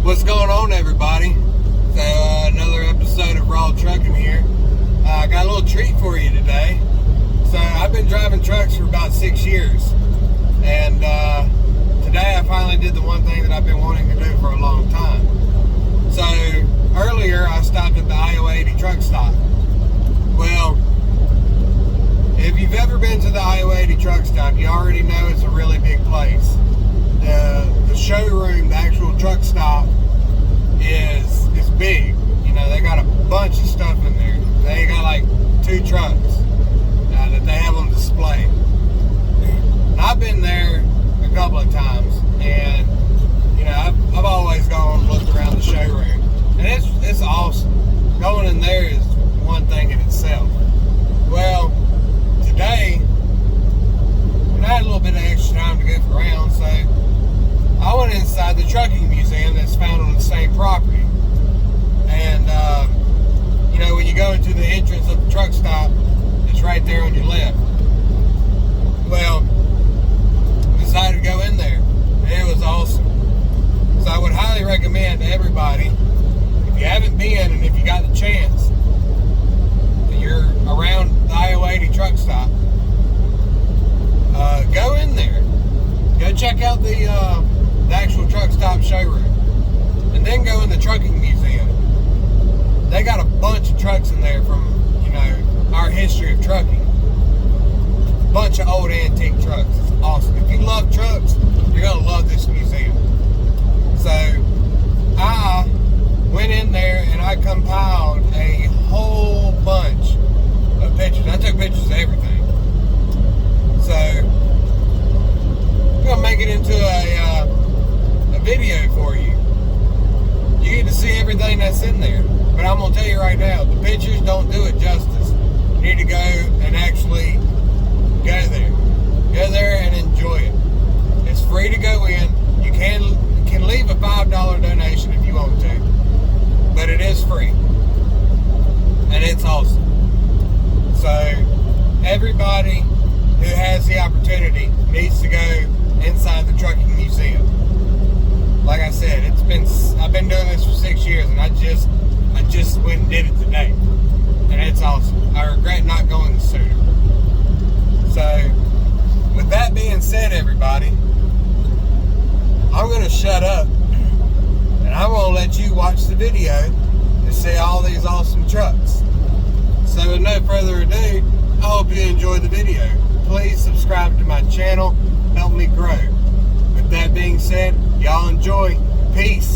What's going on, everybody? So another episode of Raw Trucking here. I got a little treat for you today. So I've been driving trucks for about 6 years, and today I finally did the one thing that I've been wanting to do for a long time. So earlier I stopped at the I-80 truck stop. Well, if you've ever been to the I-80 truck stop, you already know it's a really big place. The showroom, the actual truck stop, is big. You know, they got a bunch of stuff in there. They got like 2 trucks that they have on display. And I've been there a couple of times, and you know, I've always gone and looked around the showroom, and it's awesome. Going in there is one thing in itself. Well, today I had a little bit of extra time to goof around, so I went inside the trucking museum that's found on the same property. And you know, when you go into the entrance of the truck stop, it's right there on your left. Well, I decided to go in there, and it was awesome. So I would highly recommend to everybody, if you haven't been and if you got the chance, and you're around the I-80 truck stop, go in there. Go check out the actual truck stop showroom, and then go in the trucking museum. They got a bunch of trucks in there from, you know, our history of trucking. Bunch of old antique trucks. It's awesome. If you love trucks, you're gonna love this museum. So I went in there and I compiled a whole bunch of pictures. I took pictures of everything. So I'm gonna make it into a video for you. You get to see everything that's in there. But I'm gonna tell you right now, the pictures don't do it justice. You need to go and actually go there. Go there and enjoy it. It's free to go in. You can leave a $5 donation if you want to, but it is free, and it's awesome. So everybody who has the opportunity needs to go inside the trucking museum. Like I said, I've been doing this for 6 years, and I just went and did it today, and it's awesome. I regret not going sooner. So with that being said, everybody, I'm going to shut up, and I'm going to let you watch the video to see all these awesome trucks. So with no further ado, I hope you enjoy the video. Please subscribe to my channel. Help me grow. With that being said, y'all enjoy. Peace.